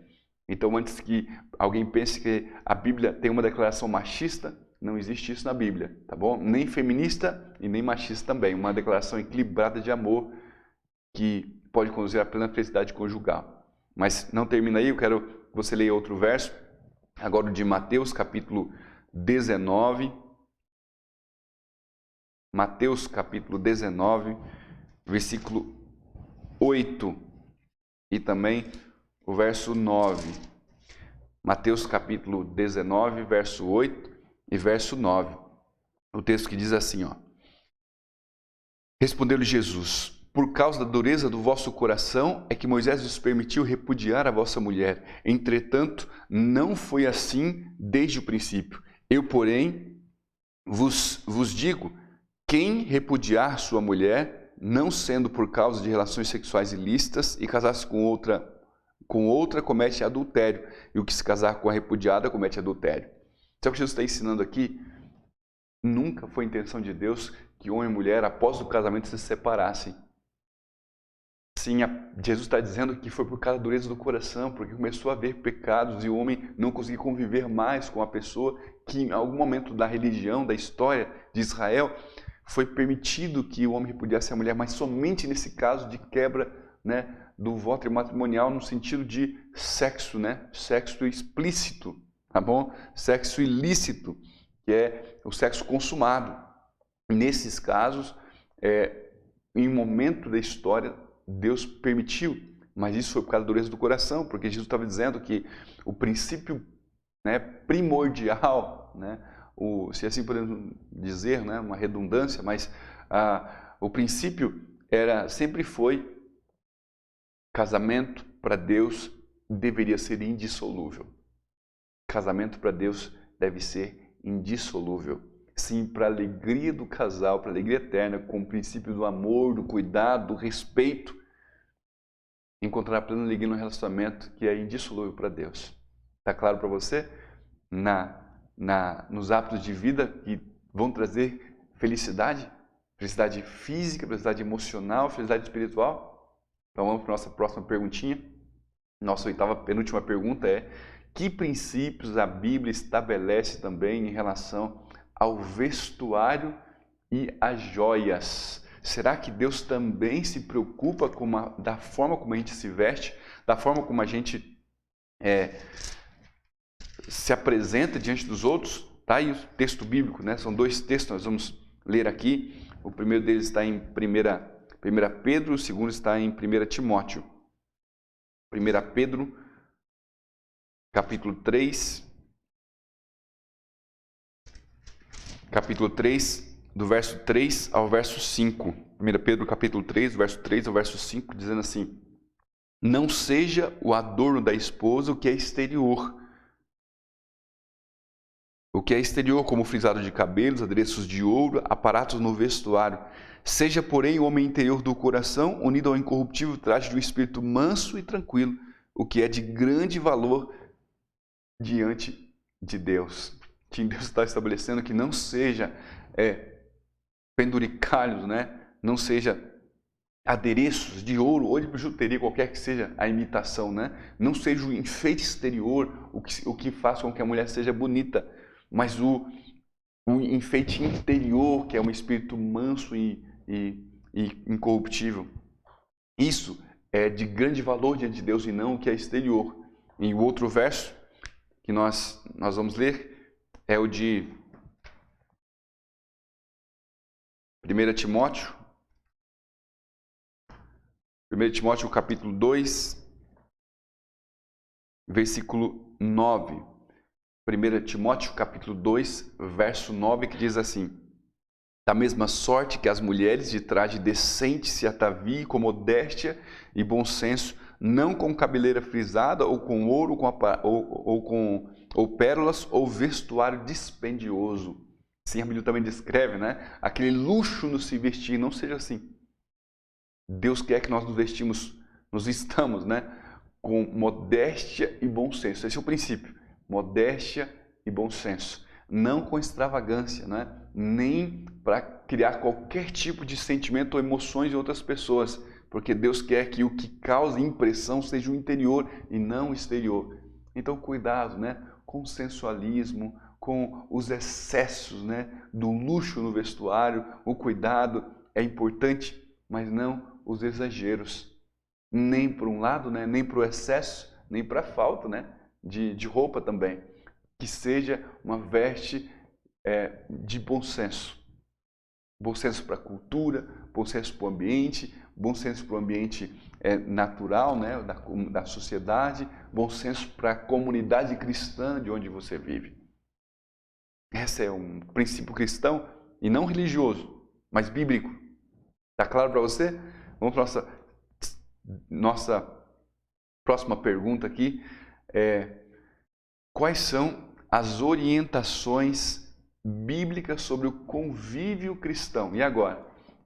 Então, antes que alguém pense que a Bíblia tem uma declaração machista, não existe isso na Bíblia, tá bom? Nem feminista e nem machista também. Uma declaração equilibrada de amor que pode conduzir à plena felicidade conjugal. Mas não termina aí, eu quero que você leia outro verso, agora o de Mateus, capítulo 19. Mateus, capítulo 19, versículo 8 e também o verso 9. Mateus capítulo 19, verso 8 e verso 9. O texto que diz assim, ó: respondeu-lhe Jesus: por causa da dureza do vosso coração é que Moisés vos permitiu repudiar a vossa mulher. Entretanto, não foi assim desde o princípio. Eu, porém, vos digo, quem repudiar sua mulher, não sendo por causa de relações sexuais ilícitas, e casar-se com outra comete adultério, e o que se casar com a repudiada comete adultério. Sabe o que Jesus está ensinando aqui? Nunca foi a intenção de Deus que homem e mulher, após o casamento, se separassem. Sim, Jesus está dizendo que foi por causa da dureza do coração, porque começou a haver pecados e o homem não conseguia conviver mais com a pessoa que em algum momento da religião, da história de Israel, foi permitido que o homem repudiasse a mulher, mas somente nesse caso de quebra, né, do voto matrimonial no sentido de sexo, né? Sexo explícito, tá bom? Sexo ilícito, que é o sexo consumado. Nesses casos, em um momento da história, Deus permitiu, mas isso foi por causa da dureza do coração, porque Jesus estava dizendo que o princípio, né, primordial, né, se assim podemos dizer, né, uma redundância, mas o princípio sempre foi: casamento para Deus deveria ser indissolúvel. Casamento para Deus deve ser indissolúvel. Sim, para a alegria do casal, para a alegria eterna, com o princípio do amor, do cuidado, do respeito, encontrar a plena alegria no relacionamento que é indissolúvel para Deus. Está claro para você? Nos hábitos de vida que vão trazer felicidade? Felicidade física, felicidade emocional, felicidade espiritual? Então vamos para a nossa próxima perguntinha. Nossa penúltima pergunta é: que princípios a Bíblia estabelece também em relação ao vestuário e às joias? Será que Deus também se preocupa da forma como a gente se veste, da forma como a gente se apresenta diante dos outros? Tá aí o texto bíblico, né? São 2 textos, nós vamos ler aqui. O primeiro deles está em 1 Pedro, o segundo está em 1 Timóteo. 1 Pedro, capítulo 3, do verso 3 ao verso 5. 1 Pedro, capítulo 3, do verso 3 ao verso 5, dizendo assim: não seja o adorno da esposa o que é exterior. O que é exterior, como frisado de cabelos, adereços de ouro, aparatos no vestuário. Seja, porém, o homem interior do coração, unido ao incorruptível traje de um espírito manso e tranquilo, o que é de grande valor diante de Deus. Que Deus está estabelecendo que não seja penduricalhos, né? Não seja adereços de ouro ou de bijuteria, qualquer que seja a imitação, né? Não seja o enfeite exterior o que faz com que a mulher seja bonita, mas o enfeite interior, que é um espírito manso e incorruptível. Isso é de grande valor diante de Deus e não o que é exterior. E o outro verso que nós vamos ler é o de 1 Timóteo. 1 Timóteo capítulo 2, versículo 9. 1 Timóteo capítulo 2, verso 9, que diz assim: da mesma sorte que as mulheres de traje decente se ataviem com modéstia e bom senso, não com cabeleira frisada ou com ouro ou pérolas ou vestuário dispendioso. Sim, a Bíblia também descreve, né? Aquele luxo no se vestir, não seja assim. Deus quer que nós nos estamos, né? Com modéstia e bom senso. Esse é o princípio. Modéstia e bom senso. Não com extravagância, né? Nem para criar qualquer tipo de sentimento ou emoções em outras pessoas. Porque Deus quer que o que cause impressão seja o interior e não o exterior. Então, cuidado, né? Com o sensualismo, com os excessos, né? Do luxo no vestuário. O cuidado é importante, mas não os exageros. Nem para um lado, né? Nem para o excesso, nem para a falta, né? De roupa também. Que seja uma veste de bom senso. Bom senso para a cultura, bom senso para o ambiente, bom senso para o ambiente natural, né? Da sociedade, bom senso para a comunidade cristã de onde você vive. Esse é um princípio cristão e não religioso, mas bíblico. Está claro para você? Vamos para a nossa próxima pergunta aqui. Quais são as orientações bíblicas sobre o convívio cristão? E agora?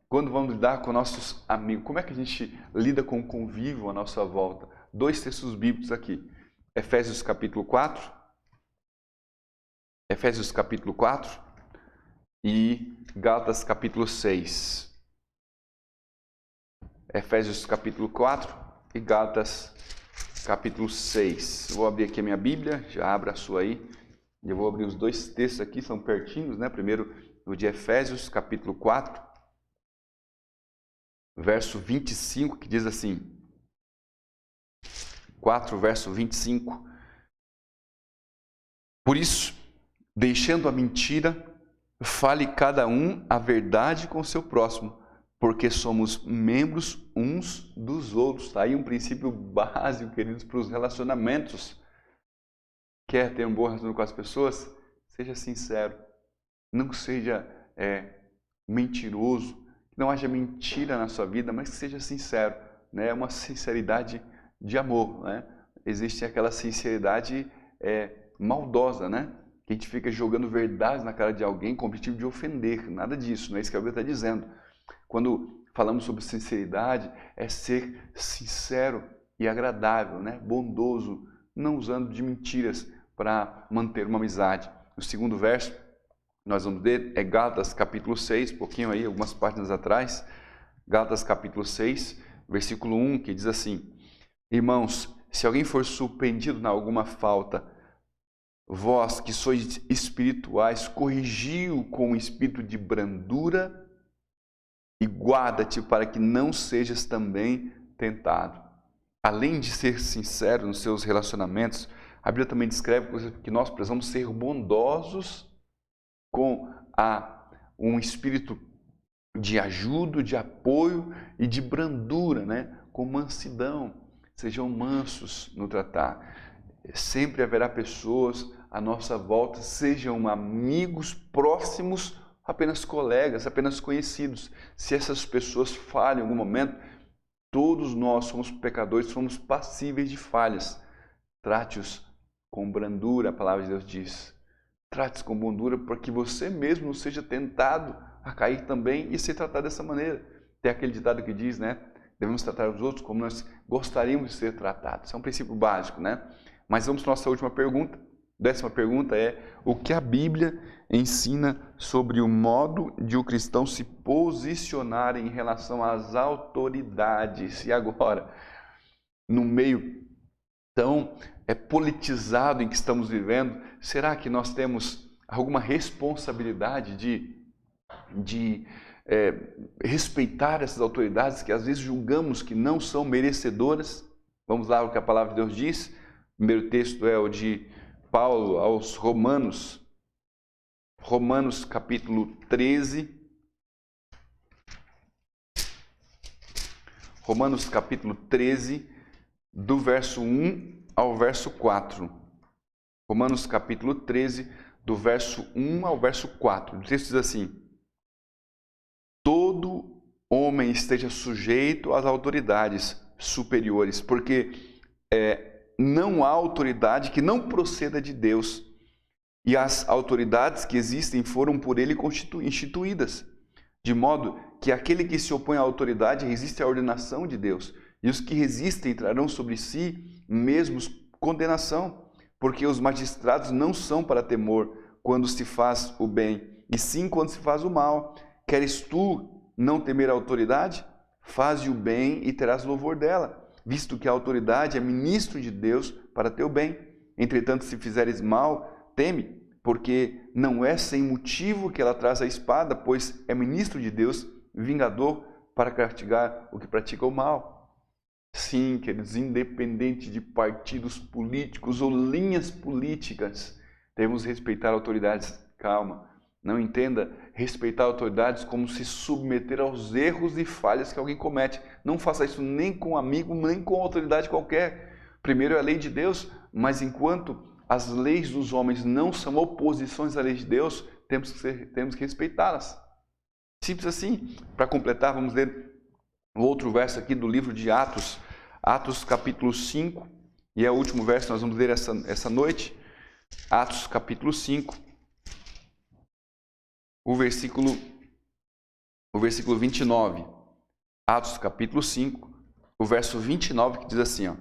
Quando vamos lidar com nossos amigos, como é que a gente lida com o convívio à nossa volta? 2 textos bíblicos aqui. Efésios capítulo 4. Efésios capítulo 4 e Gálatas capítulo 6. Efésios capítulo 4 e Gálatas capítulo 6. Vou abrir aqui a minha Bíblia, já abra a sua aí. Eu vou abrir os 2 textos aqui, são pertinhos, né? Primeiro, o de Efésios capítulo 4, verso 25, que diz assim: 4, verso 25. Por isso, deixando a mentira, fale cada um a verdade com o seu próximo, porque somos membros uns dos outros. Está aí um princípio básico, queridos, para os relacionamentos. Quer ter um bom relacionamento com as pessoas? Seja sincero. Não seja mentiroso. Não haja mentira na sua vida, mas que seja sincero. Né? Uma sinceridade de amor. Né? Existe aquela sinceridade maldosa, né? Que a gente fica jogando verdades na cara de alguém com o objetivo de ofender. Nada disso, não é isso que a Bíblia está dizendo. Quando falamos sobre sinceridade, é ser sincero e agradável, né? Bondoso, não usando de mentiras para manter uma amizade. O segundo verso, nós vamos ver, é Gálatas capítulo 6, pouquinho aí, algumas páginas atrás. Gálatas capítulo 6, versículo 1, que diz assim: irmãos, se alguém for surpreendido em alguma falta, vós que sois espirituais, corrigiu com um espírito de brandura e guarda-te para que não sejas também tentado. Além de ser sincero nos seus relacionamentos, a Bíblia também descreve que nós precisamos ser bondosos com um espírito de ajuda, de apoio e de brandura, né? Com mansidão. Sejam mansos no tratar. Sempre haverá pessoas à nossa volta, sejam amigos próximos, apenas colegas, apenas conhecidos. Se essas pessoas falham em algum momento, todos nós somos pecadores, somos passíveis de falhas. Trate-os com brandura, a palavra de Deus diz. Trate-os com brandura para que você mesmo não seja tentado a cair também e ser tratado dessa maneira. Tem aquele ditado que diz, né? Devemos tratar os outros como nós gostaríamos de ser tratados. Isso é um princípio básico, né? Mas vamos para a nossa última pergunta. 10ª pergunta é: o que a Bíblia ensina sobre o modo de o cristão se posicionar em relação às autoridades? E agora, no meio tão politizado em que estamos vivendo, será que nós temos alguma responsabilidade de respeitar essas autoridades que às vezes julgamos que não são merecedoras? Vamos lá, o que a palavra de Deus diz. O primeiro texto é o de Paulo aos Romanos, Romanos capítulo 13. Romanos capítulo 13, do verso 1 ao verso 4. Romanos capítulo 13, do verso 1 ao verso 4. O texto diz assim: todo homem esteja sujeito às autoridades superiores, porque não há autoridade que não proceda de Deus, e as autoridades que existem foram por ele instituídas, de modo que aquele que se opõe à autoridade resiste à ordenação de Deus, e os que resistem trarão sobre si mesmos condenação, porque os magistrados não são para temor quando se faz o bem, e sim quando se faz o mal. Queres tu não temer a autoridade? Faze o bem e terás louvor dela, visto que a autoridade é ministro de Deus para teu bem. Entretanto, se fizeres mal, teme, porque não é sem motivo que ela traz a espada, pois é ministro de Deus, vingador, para castigar o que pratica o mal. Sim, queridos, independente de partidos políticos ou linhas políticas, devemos respeitar autoridades. Calma, não entenda respeitar autoridades como se submeter aos erros e falhas que alguém comete. Não faça isso nem com um amigo, nem com autoridade qualquer. Primeiro é a lei de Deus, mas enquanto as leis dos homens não são oposições à lei de Deus, temos que respeitá-las. Simples assim. Para completar, vamos ler o outro verso aqui do livro de Atos, Atos capítulo 5, e é o último verso que nós vamos ler essa noite. Atos capítulo 5, o versículo 29. Atos capítulo 5, o verso 29, que diz assim, ó: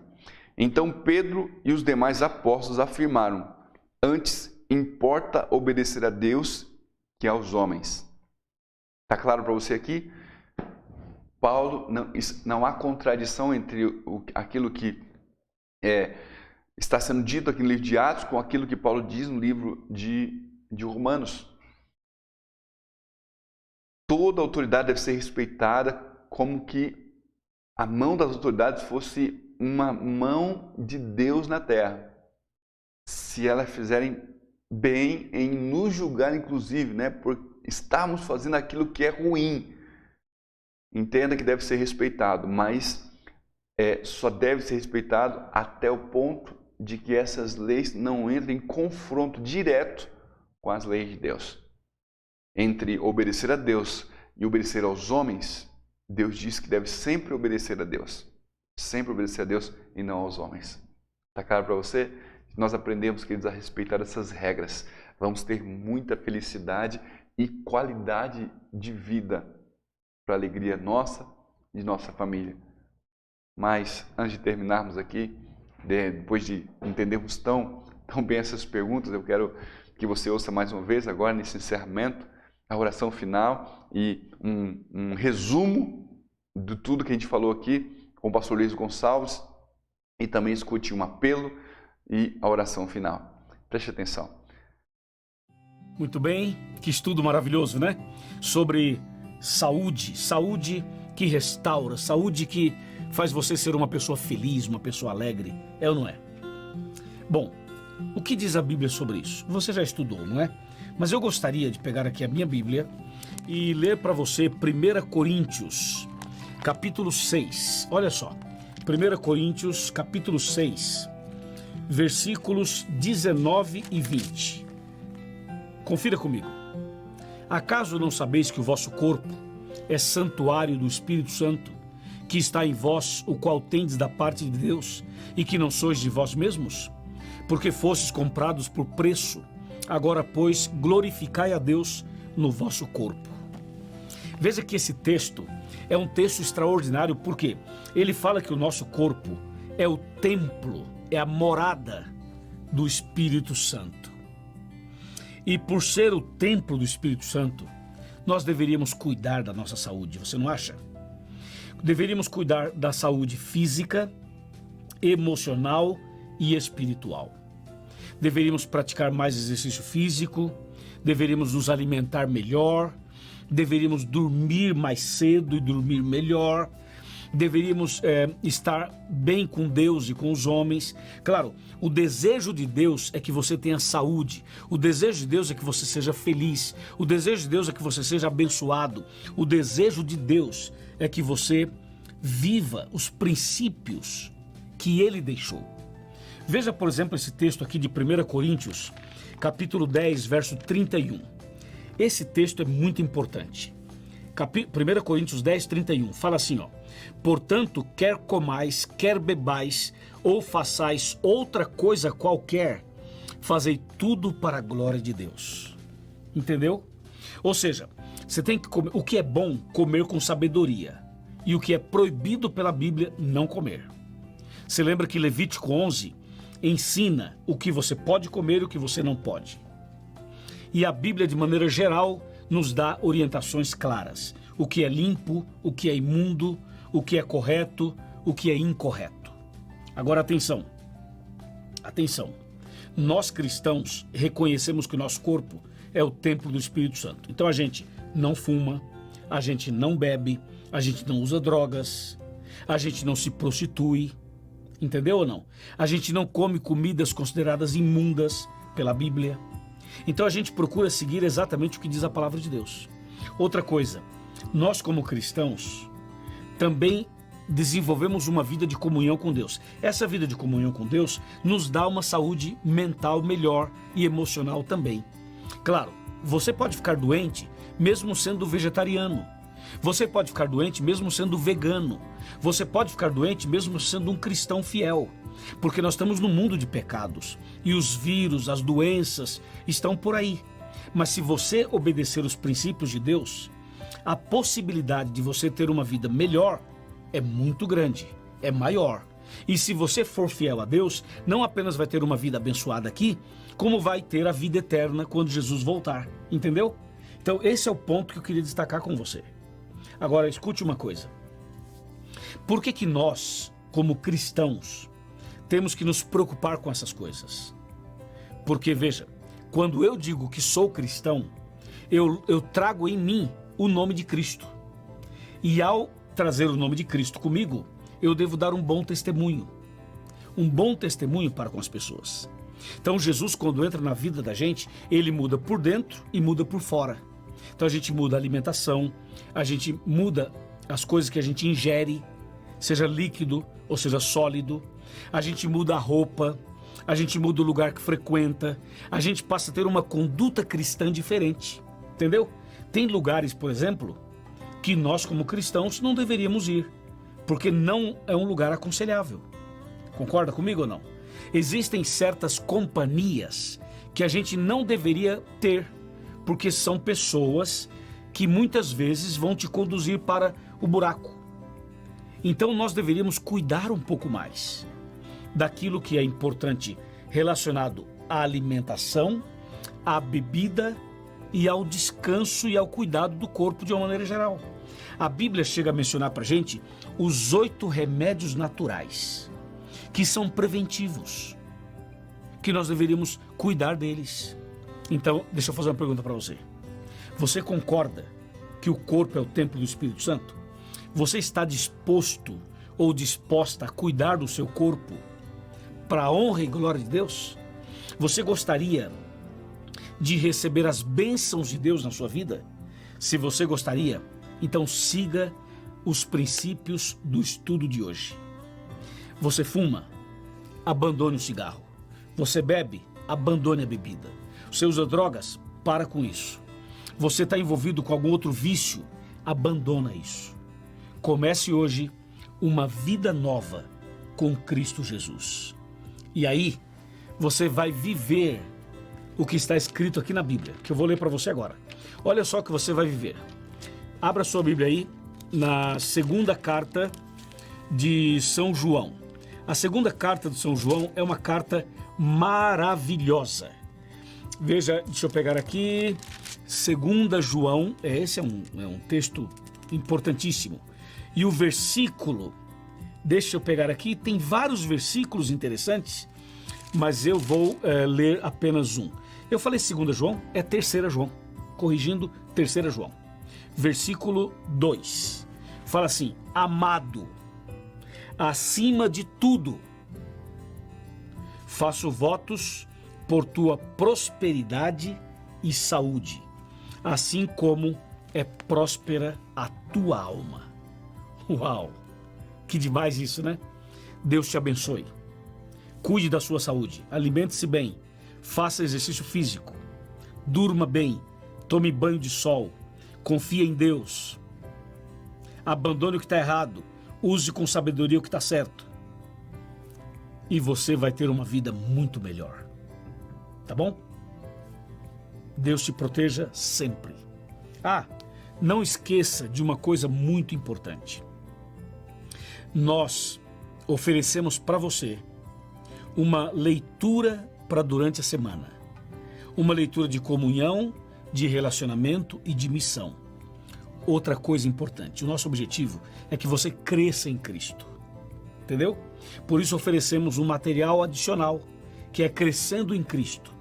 então Pedro e os demais apóstolos afirmaram: antes importa obedecer a Deus que aos homens. Está claro para você aqui? Paulo, não há contradição entre aquilo que está sendo dito aqui no livro de Atos com aquilo que Paulo diz no livro de Romanos. Toda autoridade deve ser respeitada, como que a mão das autoridades fosse uma mão de Deus na terra. Se elas fizerem bem em nos julgar, inclusive, né, por estarmos fazendo aquilo que é ruim, entenda que deve ser respeitado, mas só deve ser respeitado até o ponto de que essas leis não entrem em confronto direto com as leis de Deus. Entre obedecer a Deus e obedecer aos homens, Deus diz que deve sempre obedecer a Deus. Sempre obedecer a Deus e não aos homens. Está claro para você? Nós aprendemos, queridos, a respeitar essas regras. Vamos ter muita felicidade e qualidade de vida para a alegria nossa e de nossa família. Mas, antes de terminarmos aqui, depois de entendermos tão bem essas perguntas, eu quero que você ouça mais uma vez, agora nesse encerramento, a oração final e um resumo de tudo que a gente falou aqui com o pastor Luiz Gonçalves e também escute um apelo e a oração final. Preste atenção. Muito bem, que estudo maravilhoso, né? Sobre saúde, saúde que restaura, saúde que faz você ser uma pessoa feliz, uma pessoa alegre, é ou não é? Bom, o que diz a Bíblia sobre isso? Você já estudou, não é? Mas eu gostaria de pegar aqui a minha Bíblia e ler para você 1 Coríntios, capítulo 6. Olha só, 1 Coríntios, capítulo 6, versículos 19 e 20. Confira comigo. Acaso não sabeis que o vosso corpo é santuário do Espírito Santo, que está em vós, o qual tendes da parte de Deus, e que não sois de vós mesmos? Porque fostes comprados por preço. Agora, pois, glorificai a Deus no vosso corpo. Veja que esse texto é um texto extraordinário, porque ele fala que o nosso corpo é o templo, é a morada do Espírito Santo. E por ser o templo do Espírito Santo, nós deveríamos cuidar da nossa saúde, você não acha? Deveríamos cuidar da saúde física, emocional e espiritual. Deveríamos praticar mais exercício físico, deveríamos nos alimentar melhor, deveríamos dormir mais cedo e dormir melhor, deveríamos estar bem com Deus e com os homens. Claro, o desejo de Deus é que você tenha saúde, o desejo de Deus é que você seja feliz, o desejo de Deus é que você seja abençoado, o desejo de Deus é que você viva os princípios que Ele deixou. Veja, por exemplo, esse texto aqui de 1 Coríntios, capítulo 10, verso 31. Esse texto é muito importante. 1 Coríntios 10, 31, fala assim, ó: portanto, quer comais, quer bebais, ou façais outra coisa qualquer, fazei tudo para a glória de Deus. Entendeu? Ou seja, você tem que comer, o que é bom, comer com sabedoria, e o que é proibido pela Bíblia, não comer. Você lembra que Levítico 11 ensina o que você pode comer e o que você não pode. E a Bíblia, de maneira geral, nos dá orientações claras. O que é limpo, o que é imundo, o que é correto, o que é incorreto. Agora, atenção. Atenção. Nós cristãos reconhecemos que o nosso corpo é o templo do Espírito Santo. Então a gente não fuma, a gente não bebe, a gente não usa drogas, a gente não se prostitui, entendeu ou não? A gente não come comidas consideradas imundas pela Bíblia. Então a gente procura seguir exatamente o que diz a palavra de Deus. Outra coisa, nós como cristãos também desenvolvemos uma vida de comunhão com Deus. Essa vida de comunhão com Deus nos dá uma saúde mental melhor e emocional também. Claro, você pode ficar doente mesmo sendo vegetariano. Você pode ficar doente mesmo sendo vegano. Você pode ficar doente mesmo sendo um cristão fiel. Porque nós estamos num mundo de pecados. E os vírus, as doenças estão por aí. Mas se você obedecer os princípios de Deus, a possibilidade de você ter uma vida melhor é muito grande, é maior. E se você for fiel a Deus, não apenas vai ter uma vida abençoada aqui, como vai ter a vida eterna quando Jesus voltar. Entendeu? Então esse é o ponto que eu queria destacar com você. Agora, escute uma coisa. Por que nós, como cristãos, temos que nos preocupar com essas coisas? Porque, veja, quando eu digo que sou cristão, eu trago em mim o nome de Cristo. E ao trazer o nome de Cristo comigo, eu devo dar um bom testemunho. Um bom testemunho para com as pessoas. Então, Jesus, quando entra na vida da gente, ele muda por dentro e muda por fora. Então a gente muda a alimentação, a gente muda as coisas que a gente ingere, seja líquido ou seja sólido, a gente muda a roupa, a gente muda o lugar que frequenta, a gente passa a ter uma conduta cristã diferente, entendeu? Tem lugares, por exemplo, que nós como cristãos não deveríamos ir, porque não é um lugar aconselhável. Concorda comigo ou não? Existem certas companhias que a gente não deveria ter, porque são pessoas que muitas vezes vão te conduzir para o buraco. Então nós deveríamos cuidar um pouco mais daquilo que é importante relacionado à alimentação, à bebida e ao descanso e ao cuidado do corpo de uma maneira geral. A Bíblia chega a mencionar para a gente os 8 remédios naturais, que são preventivos, que nós deveríamos cuidar deles. Então, deixa eu fazer uma pergunta para você. Você concorda que o corpo é o templo do Espírito Santo? Você está disposto ou disposta a cuidar do seu corpo para a honra e glória de Deus? Você gostaria de receber as bênçãos de Deus na sua vida? Se você gostaria, então siga os princípios do estudo de hoje. Você fuma? Abandone o cigarro. Você bebe? Abandone a bebida. Você usa drogas? Para com isso. Você está envolvido com algum outro vício? Abandona isso. Comece hoje uma vida nova com Cristo Jesus. E aí, você vai viver o que está escrito aqui na Bíblia, que eu vou ler para você agora. Olha só o que você vai viver. Abra sua Bíblia aí na segunda carta de São João. A segunda carta de São João é uma carta maravilhosa. Veja, deixa eu pegar aqui, 2 João, esse é um texto importantíssimo. E o versículo, deixa eu pegar aqui, tem vários versículos interessantes, mas eu vou ler apenas um. Eu falei 2 João, é 3 João, corrigindo, 3 João. Versículo 2, fala assim: amado, acima de tudo, faço votos por tua prosperidade e saúde, assim como é próspera a tua alma. Uau, que demais isso, né? Deus te abençoe. Cuide da sua saúde, alimente-se bem, faça exercício físico, durma bem, tome banho de sol, confie em Deus, abandone o que está errado, use com sabedoria o que está certo. E você vai ter uma vida muito melhor. Tá bom? Deus te proteja sempre. Não esqueça de uma coisa muito importante. Nós oferecemos para você uma leitura para durante a semana. Uma leitura de comunhão, de relacionamento e de missão. Outra coisa importante, o nosso objetivo é que você cresça em Cristo. Entendeu? Por isso oferecemos um material adicional, que é Crescendo em Cristo.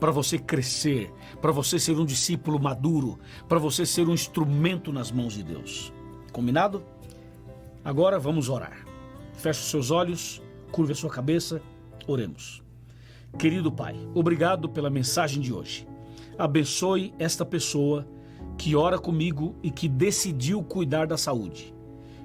Para você crescer, para você ser um discípulo maduro, para você ser um instrumento nas mãos de Deus. Combinado? Agora vamos orar. Feche os seus olhos, curve a sua cabeça, oremos. Querido Pai, obrigado pela mensagem de hoje. Abençoe esta pessoa que ora comigo e que decidiu cuidar da saúde.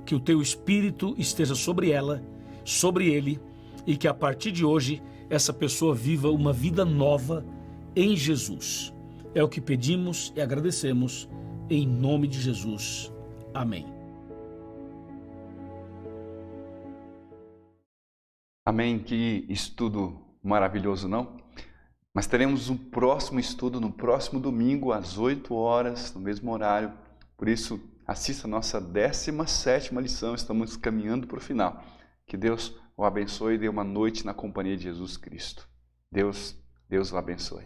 Que o teu Espírito esteja sobre ela, sobre ele, e que a partir de hoje essa pessoa viva uma vida nova em Jesus. É o que pedimos e agradecemos em nome de Jesus. Amém. Amém, que estudo maravilhoso, não? Mas teremos um próximo estudo no próximo domingo, às 8 horas, no mesmo horário. Por isso, assista a nossa 17ª lição, estamos caminhando para o final. Que Deus o abençoe e dê uma noite na companhia de Jesus Cristo. Deus o abençoe.